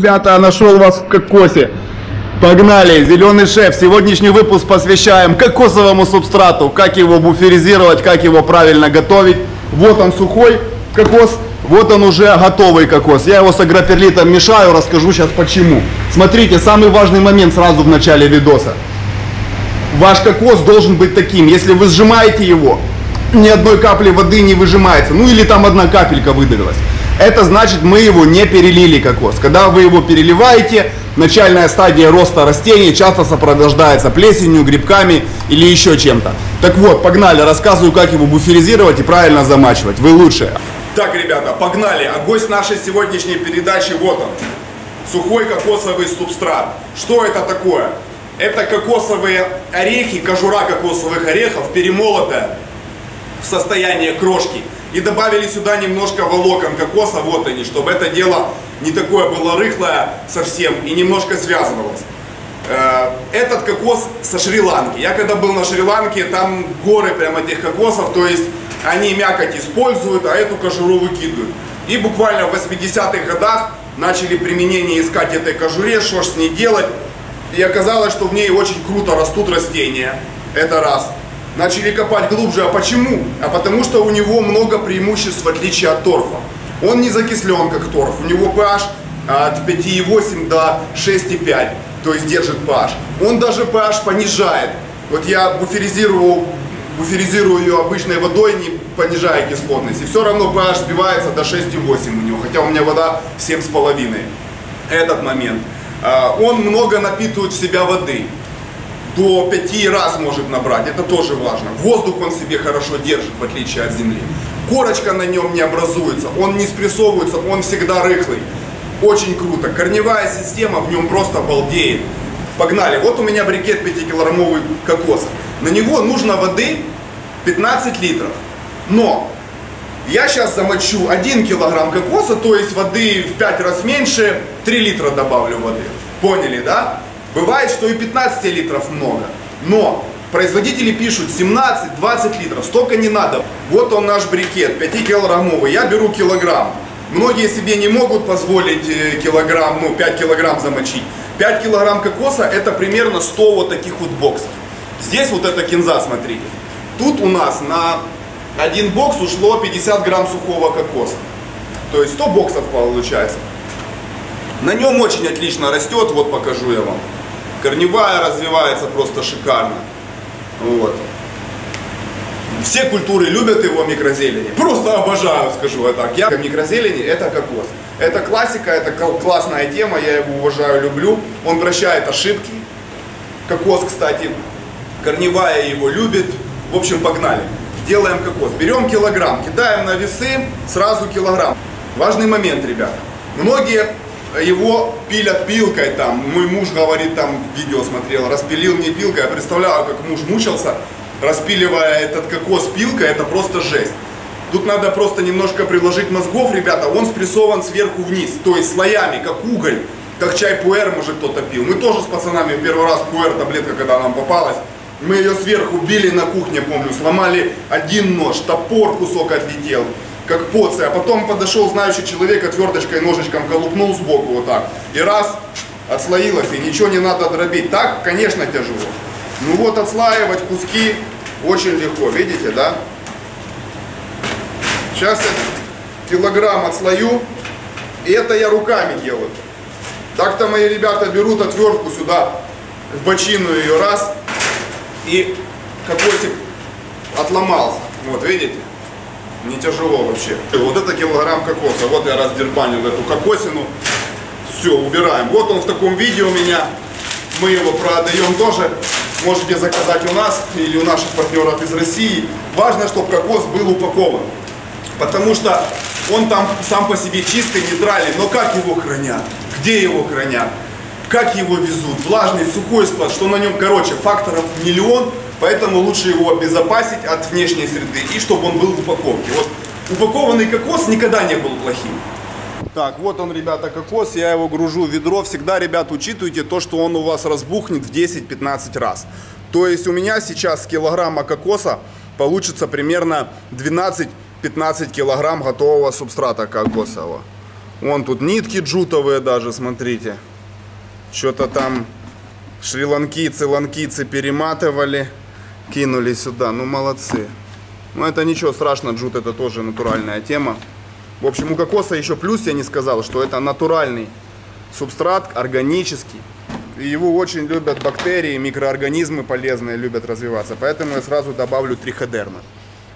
Ребята, нашел вас в кокосе. Погнали, Зеленый шеф. Сегодняшний выпуск посвящаем кокосовому субстрату. Как его буферизировать, как его правильно готовить. Вот он сухой кокос, вот он уже готовый кокос. Я его с агроперлитом мешаю, расскажу сейчас почему. Смотрите, самый важный момент сразу в начале видоса. Ваш кокос должен быть таким. Если вы сжимаете его, ни одной капли воды не выжимается. Ну или там одна капелька выдавилась. Это значит, мы его не перелили кокос. Когда вы его переливаете, начальная стадия роста растений часто сопровождается плесенью, грибками или еще чем-то. Так вот, погнали, рассказываю, как его буферизировать и правильно замачивать. Вы лучшие. Так, ребята, погнали. А гость нашей сегодняшней передачи вот он. Сухой кокосовый субстрат. Что это такое? Это кокосовые орехи, кожура кокосовых орехов, перемолотая в состояние крошки. И добавили сюда немножко волокон кокоса, вот они, чтобы это дело не такое было рыхлое совсем и немножко связывалось. Этот кокос со Шри-Ланки. Я когда был на Шри-Ланке, там горы прям этих кокосов, то есть они мякоть используют, а эту кожуру выкидывают. И буквально в 80-х годах начали применение искать этой кожуре, что ж с ней делать. И оказалось, что в ней очень круто растут растения. Это раз. Начали копать глубже. А почему? А потому что у него много преимуществ в отличие от торфа. Он не закислен, как торф. У него pH от 5,8 до 6,5. То есть держит pH. Он даже pH понижает. Вот я буферизирую ее обычной водой, не понижая кислотность. И все равно pH сбивается до 6,8 у него. Хотя у меня вода 7,5. Этот момент. Он много напитывает в себя воды. До 5 раз может набрать, это тоже важно. Воздух он себе хорошо держит, в отличие от земли. Корочка на нем не образуется, он не спрессовывается, он всегда рыхлый. Очень круто. Корневая система в нем просто балдеет. Погнали. Вот у меня брикет 5-килограммовый кокоса. На него нужно воды 15 литров. Но я сейчас замочу 1 килограмм кокоса, то есть воды в 5 раз меньше, 3 литра добавлю воды. Поняли, да? Бывает, что и 15 литров много, но производители пишут 17-20 литров, столько не надо. Вот он наш брикет, 5-килограммовый, я беру килограмм. Многие себе не могут позволить килограмм, 5 килограмм замочить. 5 килограмм кокоса это примерно 100 вот таких вот боксов. Здесь вот эта кинза, смотрите. Тут у нас на один бокс ушло 50 грамм сухого кокоса. То есть 100 боксов получается. На нем очень отлично растет, вот покажу я вам. Корневая развивается просто шикарно. Вот. Все культуры любят его микрозелени. Просто обожаю, скажу я так. Я микрозелени это кокос. Это классика, это классная тема, я его уважаю, люблю. Он прощает ошибки. Кокос, кстати, корневая его любит. В общем, погнали. Делаем кокос. Берем килограмм, кидаем на весы, сразу килограмм. Важный момент, ребята. Многие его пилят пилкой, там, мой муж говорит, там, видео смотрел, распилил мне пилкой, я представляю, как муж мучился, распиливая этот кокос пилкой, это просто жесть. Тут надо просто немножко приложить мозгов, ребята, он спрессован сверху вниз, то есть слоями, как уголь, как чай пуэр, может кто-то пил. Мы тоже с пацанами в первый раз пуэр, таблетка, когда нам попалась, мы ее сверху били на кухне, помню, сломали один нож, топор кусок отлетел. Как поция, а потом подошел знающий человек, отверточкой, ножичком колупнул сбоку вот так. И раз, отслоилось, и ничего не надо дробить. Так, конечно, тяжело. Ну вот, отслаивать куски очень легко, видите, да? Сейчас я килограмм отслою, и это я руками делаю. Так-то мои ребята берут отвертку сюда, в бочину ее раз, и кокосик отломался. Вот, видите? Не тяжело вообще. Вот это килограмм кокоса. Вот я раздербанил эту кокосину. Все, убираем. Вот он в таком виде у меня. Мы его продаем тоже. Можете заказать у нас или у наших партнеров из России. Важно, чтобы кокос был упакован. Потому что он там сам по себе чистый, нейтральный. Но как его хранят? Где его хранят? Как его везут? Влажный, сухой склад. Что на нем? Короче, факторов миллион. Поэтому лучше его обезопасить от внешней среды и чтобы он был в упаковке. Вот упакованный кокос никогда не был плохим. Так, вот он, ребята, кокос. Я его гружу в ведро. Всегда, ребят, учитывайте то, что он у вас разбухнет в 10-15 раз. То есть у меня сейчас с килограмма кокоса получится примерно 12-15 килограмм готового субстрата кокосового. Вон тут нитки джутовые даже, смотрите. Что-то там шри-ланкийцы перематывали, кинули сюда. Ну, молодцы. Но это ничего страшного, джут это тоже натуральная тема. В общем, у кокоса еще плюс я не сказал, что это натуральный субстрат, органический. И его очень любят бактерии, микроорганизмы полезные, любят развиваться. Поэтому я сразу добавлю триходерма.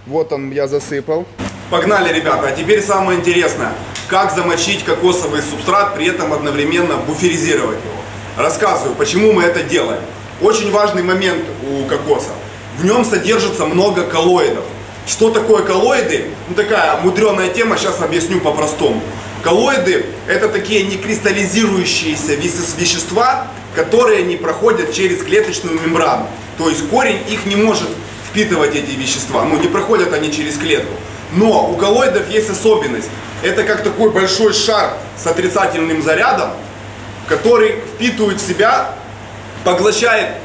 Вот он, я засыпал. Погнали, ребята. А теперь самое интересное. Как замочить кокосовый субстрат, при этом одновременно буферизировать его. Рассказываю, почему мы это делаем. Очень важный момент у кокоса. В нем содержится много коллоидов. Что такое коллоиды? Ну, такая мудреная тема, сейчас объясню по-простому. Коллоиды — это такие некристаллизирующиеся вещества, которые не проходят через клеточную мембрану. То есть корень их не может впитывать, эти вещества. Ну, не проходят они через клетку. Но у коллоидов есть особенность. Это как такой большой шар с отрицательным зарядом, который впитывает в себя, поглощает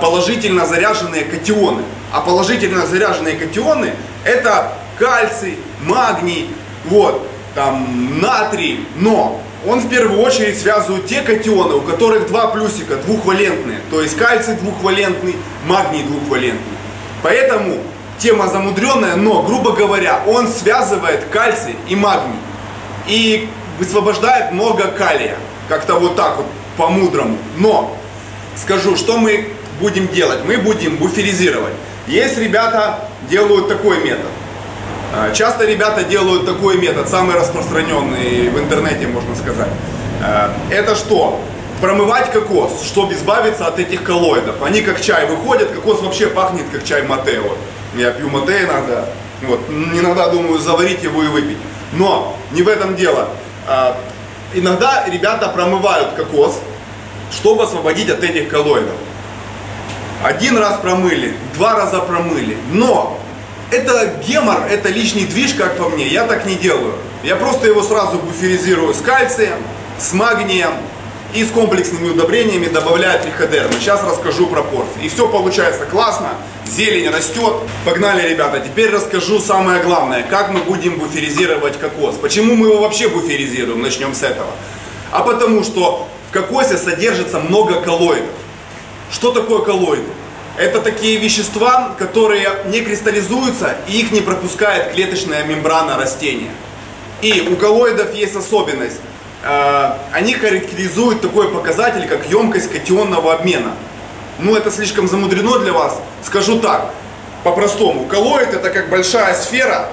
положительно заряженные катионы. А положительно заряженные катионы — это кальций, магний, вот, там, натрий. Но он в первую очередь связывает те катионы, у которых два плюсика, двухвалентные. То есть кальций двухвалентный, магний двухвалентный. Поэтому тема замудренная, но, грубо говоря, он связывает кальций и магний. И высвобождает много калия. Как-то вот так вот, по-мудрому. Но, скажу, что мы будем делать? Мы будем буферизировать. Есть ребята, делают такой метод. Часто ребята делают такой метод, самый распространенный в интернете, можно сказать. Это что? Промывать кокос, чтобы избавиться от этих коллоидов. Они как чай выходят, кокос вообще пахнет как чай мате. Вот. Я пью мате иногда. Вот. Иногда думаю заварить его и выпить. Но не в этом дело. Иногда ребята промывают кокос, чтобы освободить от этих коллоидов. Один раз промыли, два раза промыли. Но это гемор, это лишний движ, как по мне. Я так не делаю. Я просто его сразу буферизирую с кальцием, с магнием и с комплексными удобрениями, добавляю триходермы. Сейчас расскажу пропорции. И все получается классно, зелень растет. Погнали, ребята. Теперь расскажу самое главное, как мы будем буферизировать кокос. Почему мы его вообще буферизируем? Начнем с этого. А потому что в кокосе содержится много коллоидов. Что такое коллоиды? Это такие вещества, которые не кристаллизуются и их не пропускает клеточная мембрана растения. И у коллоидов есть особенность. Они характеризуют такой показатель, как емкость катионного обмена. Ну, это слишком замудрено для вас. Скажу так, по-простому. Коллоид — это как большая сфера,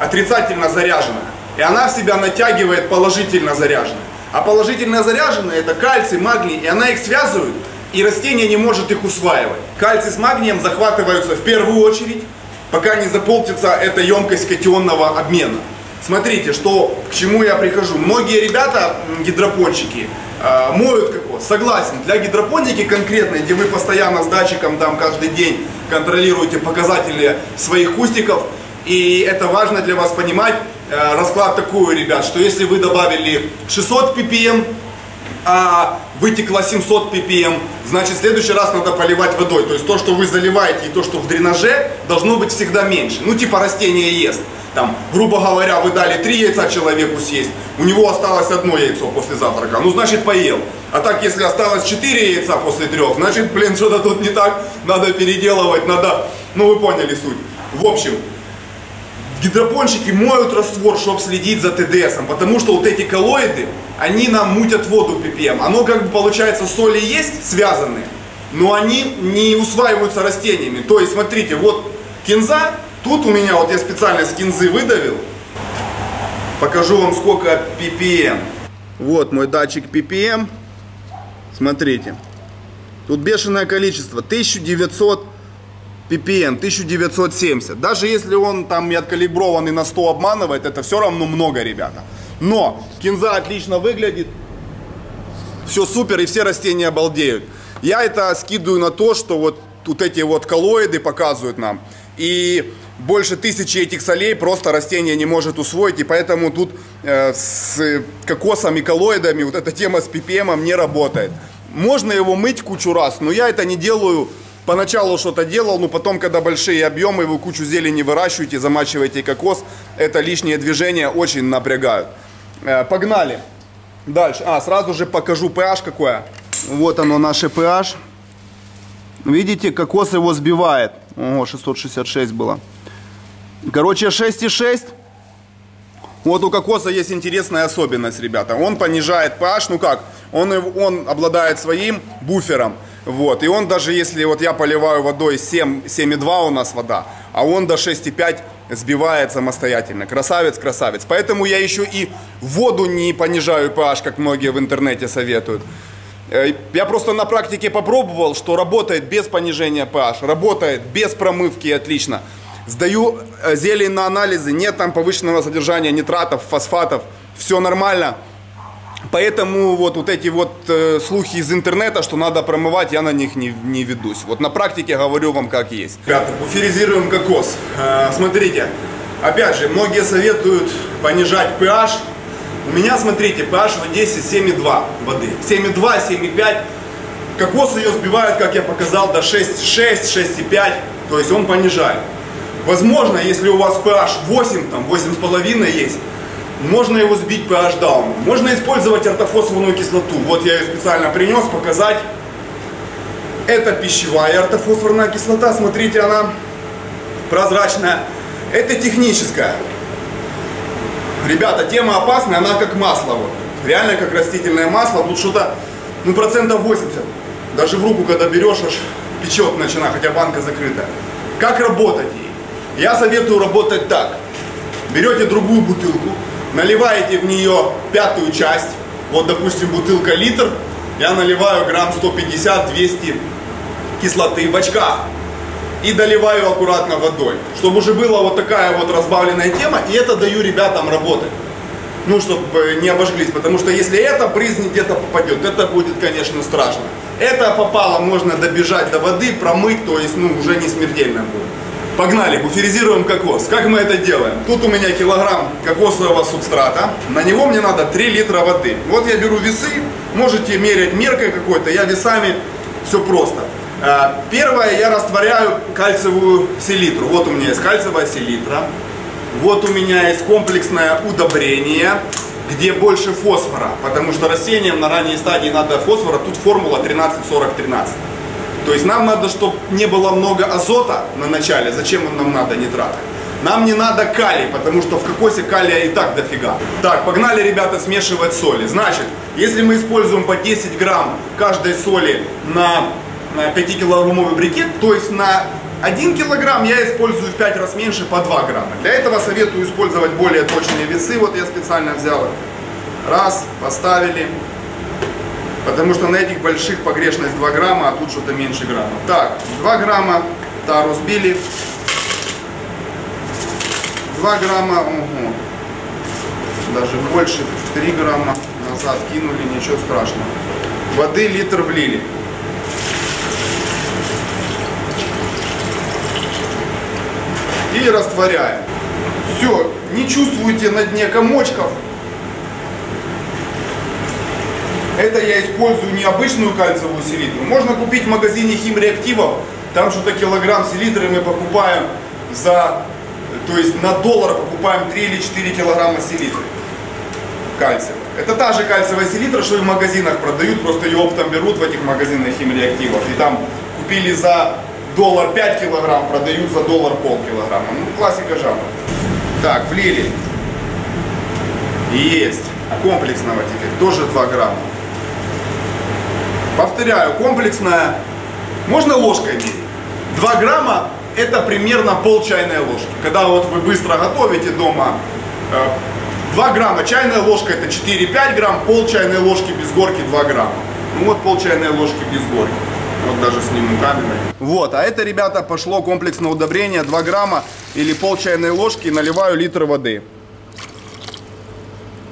отрицательно заряженная. И она в себя натягивает положительно заряженные. А положительно заряженные — это кальций, магний, и она их связывает, и растение не может их усваивать. Кальций с магнием захватываются в первую очередь, пока не заполнится эта емкость катионного обмена. Смотрите, к чему я прихожу. Многие ребята, гидропонщики, моют кокос. Согласен, для гидропоники конкретной, где вы постоянно с датчиком там каждый день контролируете показатели своих кустиков, и это важно для вас понимать, расклад такой, ребят, что если вы добавили 600 ppm, а вытекло 700 ppm, значит в следующий раз надо поливать водой. То есть то, что вы заливаете, и то, что в дренаже, должно быть всегда меньше. Ну типа растение ест. Там, грубо говоря, вы дали 3 яйца человеку съесть, у него осталось 1 яйцо после завтрака, ну значит поел. А так, если осталось 4 яйца после 3, значит, блин, что-то тут не так, надо переделывать, надо, ну вы поняли суть. В общем, гидропонщики моют раствор, чтобы следить за ТДСом, потому что вот эти коллоиды, они нам мутят воду ppm. Оно как бы получается, соли есть связанные, но они не усваиваются растениями. То есть, смотрите, вот кинза. Тут у меня, вот я специально с кинзы выдавил, покажу вам сколько ppm. Вот мой датчик ppm, смотрите, тут бешеное количество, 1900 ppm, 1970. Даже если он там и откалиброванный на 100 обманывает, это все равно много, ребята. Но кинза отлично выглядит, все супер, и все растения обалдеют. Я это скидываю на то, что вот эти вот коллоиды показывают нам. И больше 1000 этих солей просто растение не может усвоить. И поэтому тут с кокосом и коллоидами вот эта тема с ppm не работает. Можно его мыть кучу раз, но я это не делаю. Поначалу что-то делал, но потом, когда большие объемы, вы кучу зелени выращиваете, замачиваете кокос, это лишние движения очень напрягают. Погнали. Дальше. Сразу же покажу pH какое. Вот оно, наше pH. Видите, кокос его сбивает. Ого, 666 было. Короче, 6,6. Вот у кокоса есть интересная особенность, ребята. Он понижает pH, ну как? Он обладает своим буфером. Вот. И он даже если вот я поливаю водой 7,2 у нас вода, а он до 6,5 сбивает самостоятельно. Красавец, красавец. Поэтому я еще и воду не понижаю pH, как многие в интернете советуют. Я просто на практике попробовал, что работает без понижения pH, работает без промывки отлично. Сдаю зелень на анализы, нет там повышенного содержания нитратов, фосфатов, все нормально. Поэтому вот эти вот слухи из интернета, что надо промывать, я на них не ведусь. Вот на практике говорю вам как есть. Ребята, буферизируем кокос. Смотрите, опять же, многие советуют понижать pH. У меня, смотрите, pH в Одессе 7,2 воды. 7,2, 7,5. Кокос ее сбивает, как я показал, до 6,6, 6,5. То есть он понижает. Возможно, если у вас pH 8, там 8,5 есть, можно его сбить pH down. Можно использовать ортофосфорную кислоту. Вот я ее специально принес показать. Это пищевая ортофосфорная кислота. Смотрите, она прозрачная. Это техническая. Ребята, тема опасная, она как масло. Вот. Реально как растительное масло. Тут что-то, ну, процентов 80. Даже в руку, когда берешь, аж печет начинает, хотя банка закрыта. Как работать ей? Я советую работать так. Берете другую бутылку, наливаете в нее пятую часть. Вот, допустим, бутылка литр. Я наливаю грамм 150-200 кислоты в очках. И доливаю аккуратно водой. Чтобы уже была вот такая вот разбавленная тема. И это даю ребятам работать. Ну, чтобы не обожглись. Потому что если это брызнет, где-то попадет, это будет, конечно, страшно. Это попало, можно добежать до воды, промыть, то есть, ну, уже не смертельно будет. Погнали, буферизируем кокос. Как мы это делаем? Тут у меня килограмм кокосового субстрата. На него мне надо 3 литра воды. Вот я беру весы. Можете мерять меркой какой-то. Я весами. Все просто. Первое, я растворяю кальциевую селитру. Вот у меня есть кальциевая селитра. Вот у меня есть комплексное удобрение, где больше фосфора. Потому что растениям на ранней стадии надо фосфора. Тут формула 13-40-13. То есть нам надо, чтобы не было много азота на начале. Зачем нам надо нитраты? Нам не надо калий, потому что в кокосе калия и так дофига. Так, погнали, ребята, смешивать соли. Значит, если мы используем по 10 грамм каждой соли на 5-килограммовый брикет, то есть на 1 килограмм я использую в 5 раз меньше, по 2 грамма. Для этого советую использовать более точные весы. Вот я специально взял их. Раз, поставили. Потому что на этих больших погрешность 2 грамма, а тут что-то меньше грамма. Так, 2 грамма тару сбили. 2 грамма, угу. Даже больше, 3 грамма назад кинули, ничего страшного. Воды литр влили. И растворяем. Все, не чувствуете на дне комочков. Это я использую не обычную кальциевую селитру. Можно купить в магазине химреактивов. Там что-то килограмм селитры мы покупаем за... То есть на доллар покупаем 3 или 4 килограмма селитры. Кальциевая. Это та же кальциевая селитра, что и в магазинах продают. Просто ее оптом берут в этих магазинах химреактивов. И там купили за доллар 5 килограмм, продают за доллар полкилограмма. Ну, классика жанра. Так, влили. Есть. Комплексного теперь тоже 2 грамма. Повторяю, комплексная. Можно ложкой мерить. 2 грамма это примерно пол чайной ложки. Когда вот вы быстро готовите дома, 2 грамма чайная ложка это 4-5 грамм, пол чайной ложки без горки 2 грамма. Ну вот пол чайной ложки без горки. Вот даже сниму камерой. Вот, а это, ребята, пошло комплексное удобрение 2 грамма или пол чайной ложки, наливаю литр воды.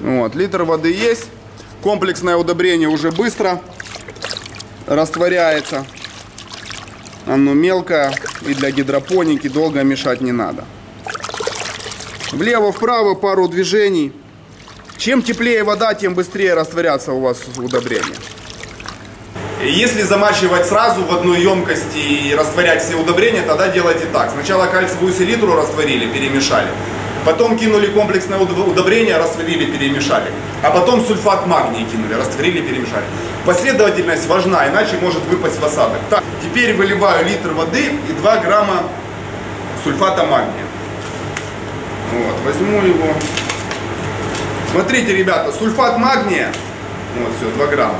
Вот, литр воды есть. Комплексное удобрение уже быстро растворяется. Оно мелкое и для гидропоники долго мешать не надо. Влево-вправо пару движений. Чем теплее вода, тем быстрее растворяться у вас удобрение. Если замачивать сразу в одной емкости и растворять все удобрения, тогда делайте так. Сначала кальциевую селитру растворили, перемешали. Потом кинули комплексное удобрение, растворили, перемешали. А потом сульфат магния кинули, растворили, перемешали. Последовательность важна, иначе может выпасть в осадок. Так, теперь выливаю литр воды и 2 грамма сульфата магния. Вот, возьму его. Смотрите, ребята, сульфат магния, вот все, 2 грамма.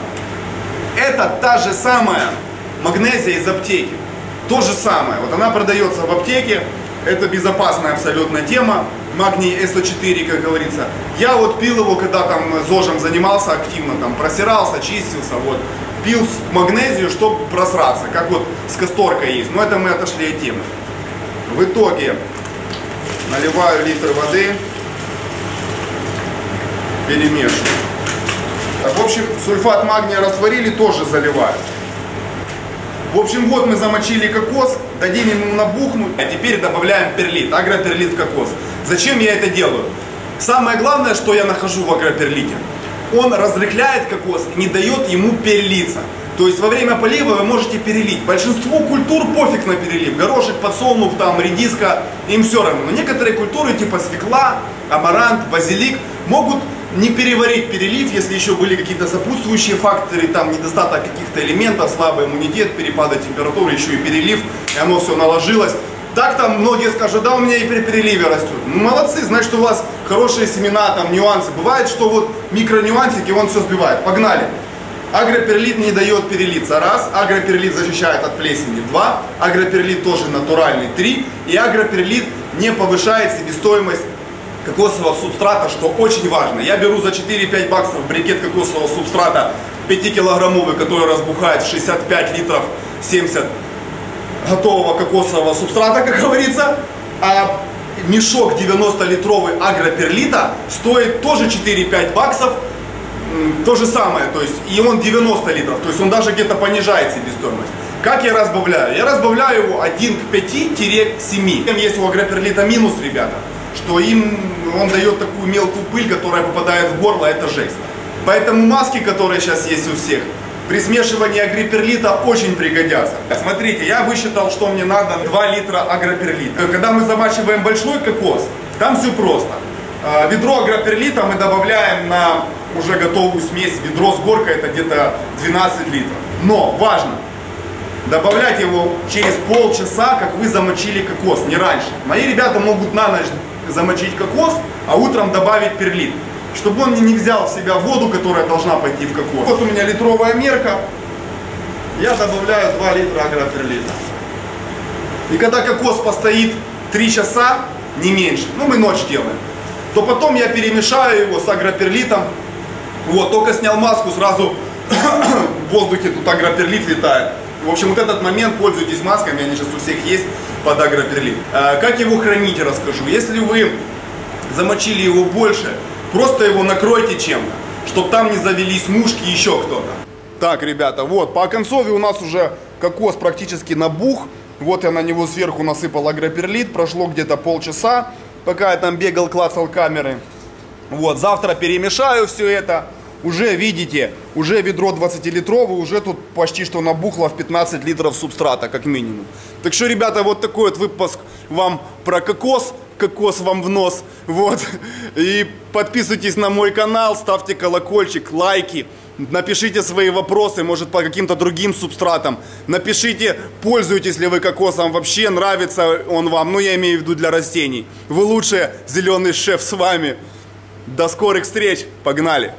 Это та же самая магнезия из аптеки. То же самое. Вот она продается в аптеке. Это безопасная абсолютно тема. Магний СО4, как говорится. Я вот пил его, когда там ЗОЖем занимался активно, там просирался, чистился, вот. Пил магнезию, чтобы просраться, как вот с касторкой есть. Но это мы отошли от темы. В итоге наливаю литр воды, перемешиваю. В общем, сульфат магния растворили, тоже заливаю. В общем, вот мы замочили кокос, дадим ему набухнуть, а теперь добавляем перлит, агроперлит в кокос. Зачем я это делаю? Самое главное, что я нахожу в агроперлите, он разрыхляет кокос и не дает ему перелиться. То есть во время полива вы можете перелить. Большинству культур пофиг на перелив. Горошек, подсолнух, там, редиска, им все равно. Но некоторые культуры типа свекла, амарант, базилик могут не переварить перелив, если еще были какие-то сопутствующие факторы, там недостаток каких-то элементов, слабый иммунитет, перепады температуры, еще и перелив, и оно все наложилось. Так там многие скажут, да у меня и при переливе растет. Ну, молодцы, значит у вас хорошие семена, там нюансы. Бывает, что вот микронюансики, он все сбивает. Погнали. Агроперлит не дает перелиться. Раз. Агроперлит защищает от плесени. 2. Агроперлит тоже натуральный. 3. И агроперлит не повышает себестоимость кокосового субстрата, что очень важно. Я беру за 4-5 баксов брикет кокосового субстрата 5-килограммовый, который разбухает в 65 литров, 70 готового кокосового субстрата, как говорится. А мешок 90-литровый агроперлита стоит тоже 4-5 баксов. То же самое, то есть и он 90 литров, то есть он даже где-то понижает себестоимость. Как я разбавляю? Я разбавляю его 1 к 5-7. Есть у агроперлита минус, ребята, что он дает такую мелкую пыль, которая попадает в горло, это жесть. Поэтому маски, которые сейчас есть у всех, при смешивании агроперлита очень пригодятся. Смотрите, я высчитал, что мне надо 2 литра агроперлита. Когда мы замачиваем большой кокос, там все просто. Ведро агроперлита мы добавляем на уже готовую смесь. Ведро с горкой это где-то 12 литров. Но важно, добавлять его через полчаса, как вы замочили кокос, не раньше. Мои ребята могут на ночь замочить кокос, а утром добавить перлит, чтобы он не взял в себя воду, которая должна пойти в кокос. Вот у меня литровая мерка, я добавляю 2 литра агроперлита. И когда кокос постоит 3 часа, не меньше, ну мы ночь делаем, то потом я перемешаю его с агроперлитом. Вот, только снял маску, сразу в воздухе тут агроперлит летает. В общем, вот этот момент, пользуйтесь масками, они сейчас у всех есть под агроперлит. Как его хранить, расскажу. Если вы замочили его больше, просто его накройте чем-то, чтобы там не завелись мушки, еще кто-то. Так, ребята, вот, по оконцове у нас уже кокос практически набух. Вот я на него сверху насыпал агроперлит, прошло где-то полчаса, пока я там бегал, клацал камеры. Вот, завтра перемешаю все это. Уже видите, уже ведро 20-литровое, уже тут почти что набухло в 15 литров субстрата, как минимум. Так что, ребята, вот такой вот выпуск вам про кокос. Кокос вам в нос. Вот. И подписывайтесь на мой канал, ставьте колокольчик, лайки. Напишите свои вопросы, может, по каким-то другим субстратам. Напишите, пользуетесь ли вы кокосом вообще, нравится он вам. Ну, я имею в виду для растений. Вы лучшие, Зеленый шеф с вами. До скорых встреч, погнали!